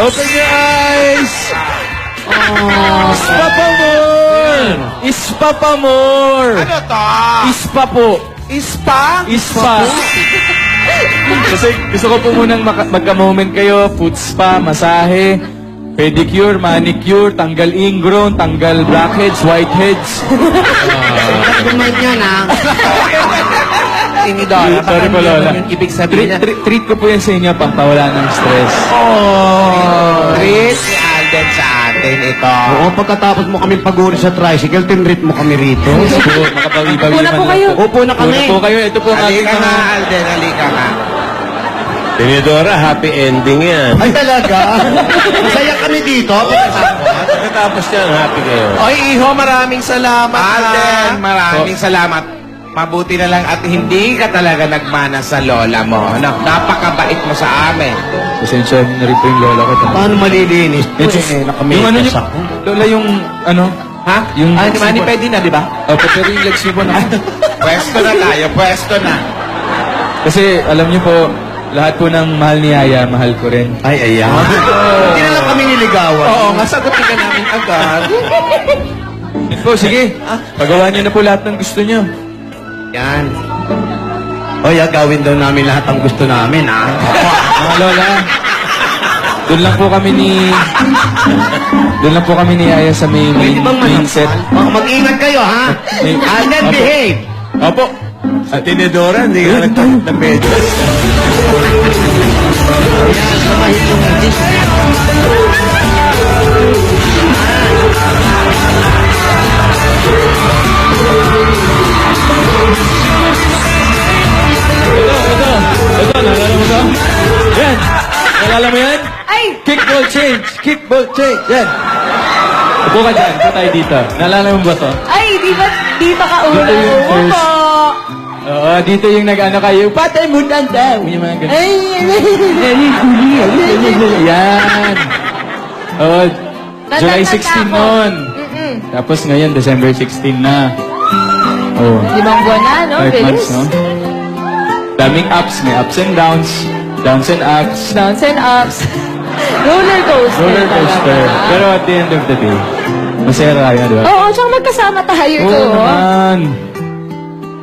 Open your eyes! Ispa pa more! Ispa pa more! Ano to? Ispa po. Ispa? Ispa. Kasi gusto ko po munang magka-moment kayo. Foot spa, masahe, pedicure, manicure, tanggal ingrown, tanggal blackheads, whiteheads. Comment yan, ha? Tinidora. Sorry po, Lola. Yung ibig sabihin na. Treat ko po yan sa inyo, pampawala ng stress. Treat ni Alden sa atin ito. Oo, pagkatapos mo kami paguri sa tricycle, tinrit mo kami rito. Yes po, makabawi-bawi Una po naman kayo. lang po. Upo na kami. Una po kayo. Ito po ang ating Halika nga, mga... Alden. Halika nga. Tinidora, happy ending yan. Ay, talaga? Masaya kami dito. Pagkatapos yan, happy kayo. Oy, Iho, maraming salamat. Alden, maraming salamat. Mabuti na lang at hindi ka talaga nagmana sa lola mo. No? Napakabait mo sa amin. Pasensya na rin po yung lola ko. Paano malilinis? Yung ano niyo, ako. lola, yung ano? Ha? Yung Ay, mani, pwede na, di ba? Opo, pero yung legs niyo po na. Pwesto na tayo, pwesto na. Kasi alam niyo po, lahat po ng mahal ni Yaya, mahal ko rin. Ay, ayan. Hindi na lang kami niligawan. Oo, nga, sagutin ka namin agad. Yun po, sige. Pagawa niyo na po lahat ng gusto niyo. Yan. Oy, gawin daw namin lahat ang gusto namin, ha? Mga lola, doon lang po kami ni... Doon lang po kami ni Yaya sa may Pwede bang main set. Mag-ingat kayo, ha? May- Alden, Opo. behave. Opo. Sa Tinidora, hindi ka nagtakot na medyo. Ito, nalala mo to? Yan. Nalala mo yan? Ay! Kickball change. Kickball change. Yan. Upo ka dyan. Upo tayo dito. Nalala mo ba to? Ay, di ba kauna? Dito yung Opo. first. Oo, dito yung nag-ano kayo. Patay mo na daw. Yung mga ganun. Ay, Yan. Oo. July Natanda 16 ako. noon. Mm-mm. Tapos ngayon, December 16 na. Oh. 5 buwan na, no? 5 months, Bilis. no? Daming ups. May ups and downs. Downs and ups. Downs and ups. Roller coaster. Roller coaster. talaga. Pero at the end of the day, masaya tayo, di ba? Oo, tsaka magkasama tayo ito. Oo naman.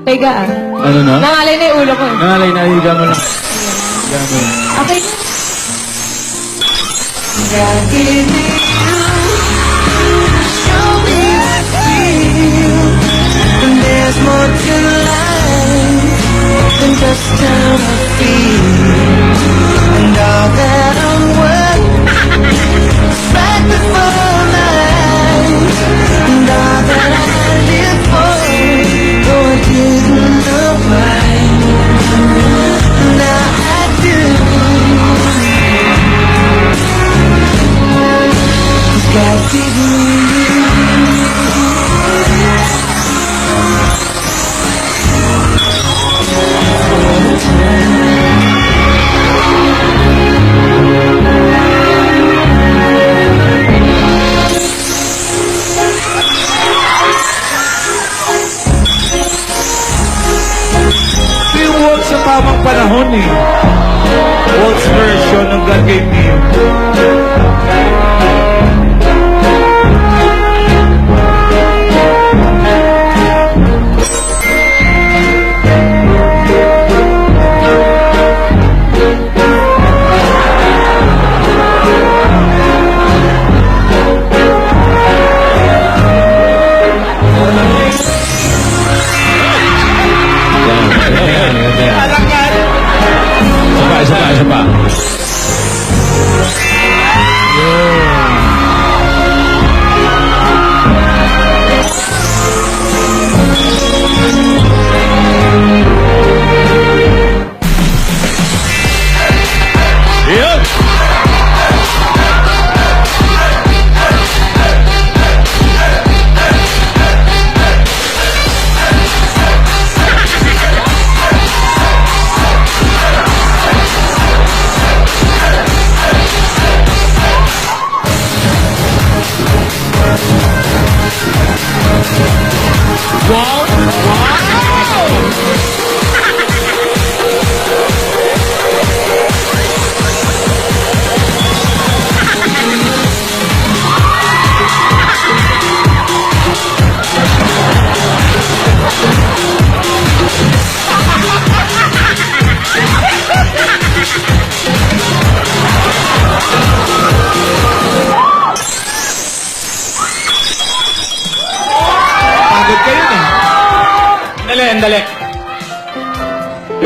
Teka, Ano no? nangalay na yung ulo ko. Nangalay na, higa mo lang. Higa mo lang. Okay. There's more to life than just how I feel, and all that I'm worth is right before my eyes, and all that I live for, though I didn't know why, now I do. 'Cause God gave me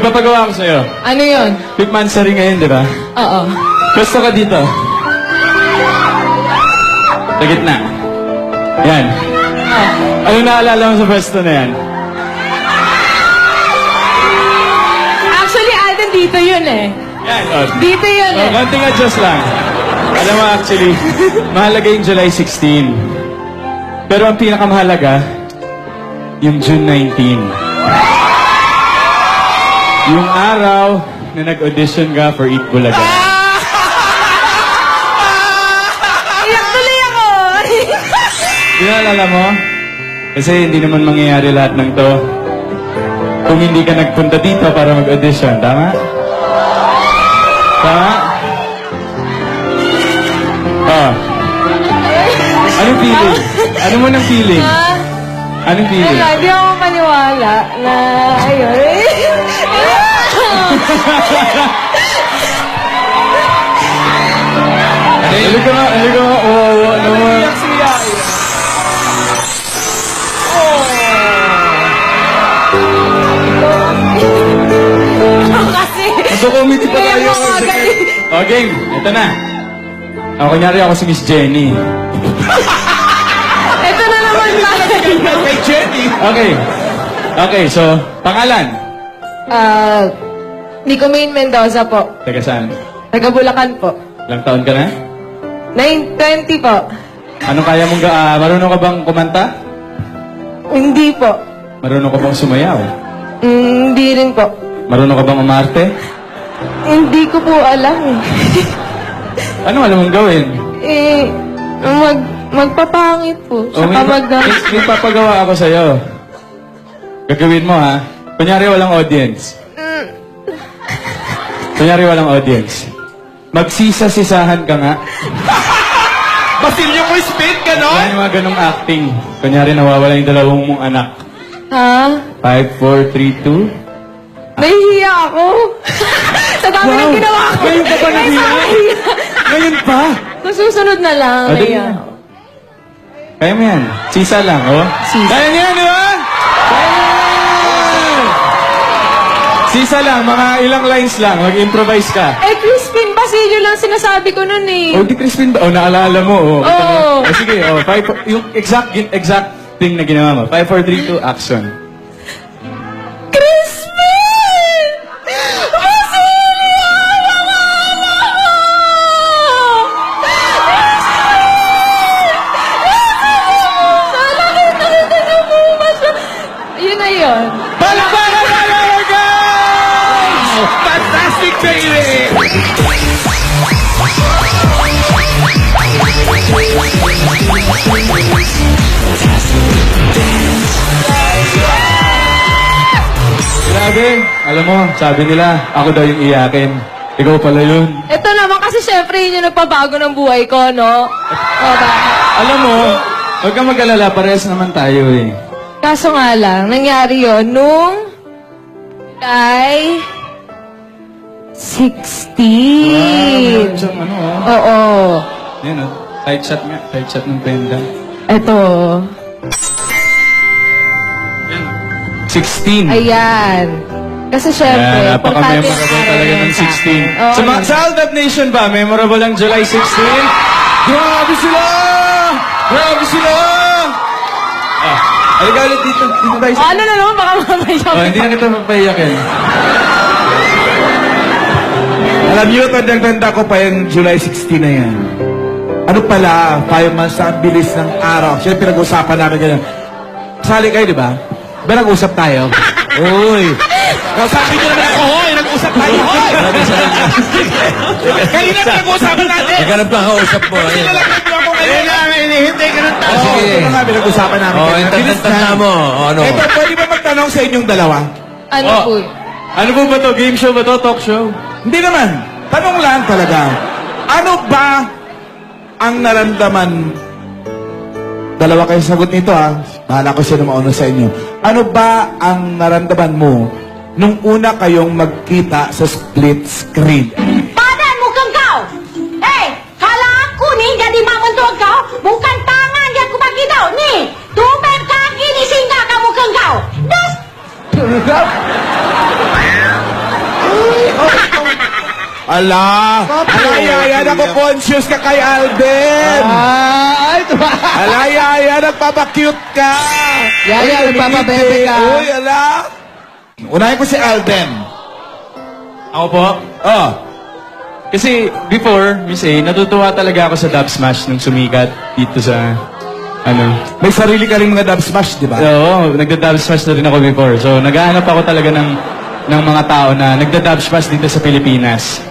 Ipapagawa ko sa'yo. Ano yun? Fifth Mansari ngayon, di ba? Oo. Pwesto ka dito. Sa gitna. Yan. Ano naalala mo sa pwesto na yan? Actually, Alden, dito yun eh. Yan, oh. Dito yun eh. Konting adjust lang. Alam mo, actually, mahalaga yung July 16. Pero ang pinakamahalaga, yung June 19. Yung araw na nag-audition ka for Eat Bulaga. Iyak tuloy ako! Di na alala mo? Kasi hindi naman mangyayari lahat ng to kung hindi ka nagpunta dito para mag-audition. Tama? Tama? Oh. Anong feeling? Ano mo ng feeling? Ha? Anong feeling? Wala, di ako maniwala na, ayun. Ano ka nga? Oo, ano mo? Kasi, Magko-comedy pa Kaya tayo. mo agad eh. O, game. Ito na. Kunyari ako si Miss Jenny. ito na naman tayo. Kay Jenny. Okay, so, pangalan? Nicomaine Mendoza po. Taga saan? Taga Bulacan po. Ilang taon ka na? 9:20 po. Ano kaya mong marunong ka bang kumanta? Hindi po. Marunong ka bang sumayaw? Hindi rin po. Marunong ka bang umarte? Hindi ko po alam eh. Ano alam mong gawin? Magpapangit po. O, Saka may papagawa ako sa'yo. Gagawin mo, ha? Kunyari walang audience. Kunyari walang audience. Magsisa-sisahan ka nga. Basilyo mo speed ka, no? Yan yung mga ganong acting. Kunyari nawawala yung dalawang mong anak. Ha? 5, 4, 3, 2. Nahihiya ako. Sa dami ng ginawa ko. Ngayon ka pa nahiya? Ngayon pa? Kung susunod na lang. O, dali nahiya na. ako. Kaya mo yan. Sisa lang, oh. Kaya niya, di ba? Kaya niya! Sisa lang, mga ilang lines lang. Mag-improvise ka. Crispin Basilio lang sinasabi ko nun eh. Oh, di Crispin ba? Oh, naalala mo, oh. Oo. Sige, oh. Yung exact thing na ginawa mo. 5, 4, 3, 2, action. Crispin! Basilio! Sana kita niyo po. Yun na yun. Palakpakan na lang, guys! Fantastic, baby! Grabe. Alam mo, sabi nila, ako daw yung iyakin. Ikaw pala yun. Ito naman kasi syempre yun yung nagpabago ng buhay ko, no? O ba? Alam mo, huwag kang mag-alala, parehas naman tayo eh. Kaso nga lang, nangyari yun nung July 16. Siyang ano, oh. Oo. Yan, oh. Tight shot nga. Tight shot ng penda. Ito. Yan. 16. Ayan. Kasi syempre, Yan, napaka-memorable talaga ng 16. Oo. Sa All That Nation ba, memorable ang July 16? Grabe sila! Grabe sila! Ah, halika ulit dito. Dito tayo sa... Ano na naman, baka mamaya. Oh, hindi na kita mapayakin. Alam niyo, tandang-tanda ko pa yung July 16 na yan. Ano pala, 5 months na ang bilis ng araw. Siyempre, pinag-usapan namin ganyan. Kasali kayo, di ba? Ba nag-usap tayo? Uy! Sabi niyo naman ako, hoy! Nag-usap tayo, hoy! Kayo na pinag-usapan natin! Naghanap ka kausap mo. Hindi na lang nag-usapan ko kayo. Ayun na, hinihintay ka ng tao. Oo, ito na nga, pinag-usapan namin. Oo, kanina. yung Bilis tanda na. mo. Ano? Ito, pwede ba magtanong sa inyong dalawa? Ano Oh. po? Ano po ba to? Game show ba to? Talk show? Hindi naman. Tanong lang talaga. Ano ba ang naramdaman? Dalawa kayo sagot nito, ha? Bahala ko sino mauna sa inyo. Ano ba ang naramdaman mo nung una kayong magkita sa split screen? Padan mukhang kau. Kalau aku ni jadi mak mentua kau, bukan tangan yang aku bagi tau. Ni, tumpen kaki ni singgah kamu mukhang kau. Das. Ala! Ala, Yaya, naku-conscious ka kay Alden! Ala, Yaya, nagpapakute ka! Yaya, nagpapabebe ka. Uy, ala! Unahin ko si Alden. Ako po? Oh, Kasi before, Miss A, natutuwa talaga ako sa Dub Smash nung sumikat dito sa, may sarili ka rin mga dub smash, di ba? Oo, nagda-dub smash na rin ako before. So, naghahanap ako talaga ng mga tao na nagda-dub smash dito sa Pilipinas.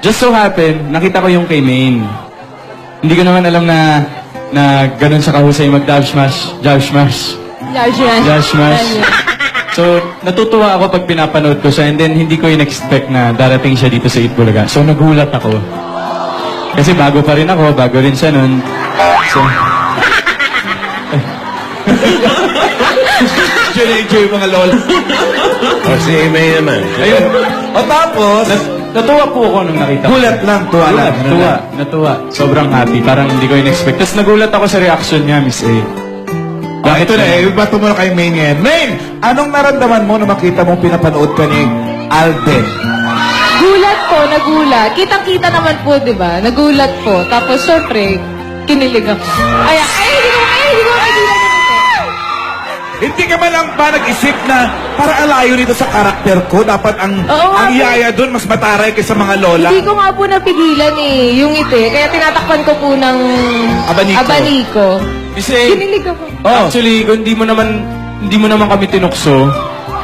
Just so happen, nakita ko yung kay Maine. Hindi ko naman alam na ganun sa kahusay mag-dub smash, dub smash, Large yan. dub smash. Yan, yan. So, natutuwa ako pag pinapanood ko siya and then hindi ko in-expect na darating siya dito sa Itbulaga. So, nagulat ako. Kasi bago pa rin ako, bago rin siya nun. So, Enjoy mga lola. O si May naman. ayun. O tapos, Natuwa po ako nung nakita ko. gulat lang, tuwa lang. Ano lang? Natuwa. Sobrang happy. Parang hindi ko in-expect. Tapos nagulat ako sa reaction niya, Miss A. Ah, ito na eh, bato mo na kay Maine ngayon. Maine, anong naramdaman mo nung makita mong pinapanood ka ni Alden? Gulat po, nagulat. Kitang-kita naman po, di ba? Nagulat po. Tapos, syempre, kinilig ako. Ay, hindi ko nagilan ito. Hindi ka man lang ba nag-isip na para alayo nito sa karakter ko? Dapat ang Oo nga ang po. Yaya doon mas mataray kaysa mga lola. Hindi ko nga po napigilan eh, yung ite. Kaya tinatakpan ko po ng Abaniko. abaniko. Miss A, Kinilig ako. actually, kung hindi mo naman kami tinukso,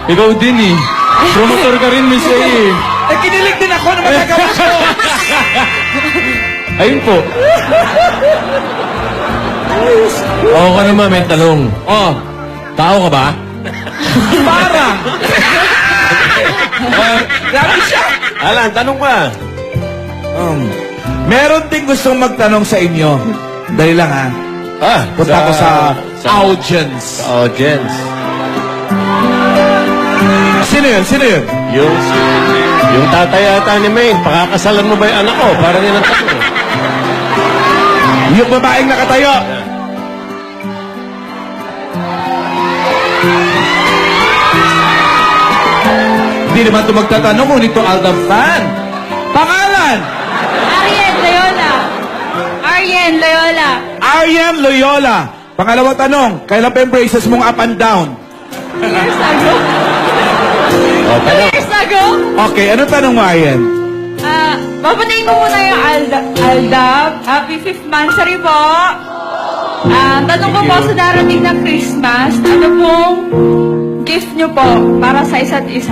ikaw din eh. Promotor ka rin, Miss A eh. Eh, kinilig din ako na magagawa ko. Ayun po. Oo ka naman, may tanong. Oh, tao ka ba? Parang. Grabe siya. Alan, tanong ka. Meron din gustong magtanong sa inyo. Dali lang ha. Punta ko sa audience. Audience. Sino yun? Sino yun? Yung tatay ata ni Maine, pakakasalan mo ba yung anak ko? Parang yan ang tanong. Yung babaeng nakatayo. Hindi naman ito magtatanong, ngunit ito Aldab fan. Pangalan? Ariel Loyola. Ariel Loyola. Aryan Loyola. Pangalawang tanong, kailan pa yung braces mong up and down? Years ago. O, tanong. Years ago. Okay, anong tanong mo, Aryan? Papatayin ko muna yung Aldab. Happy 5th monthsary po. Tanong ko po sa darating na Christmas, ano pong gift nyo po para sa isa't isa?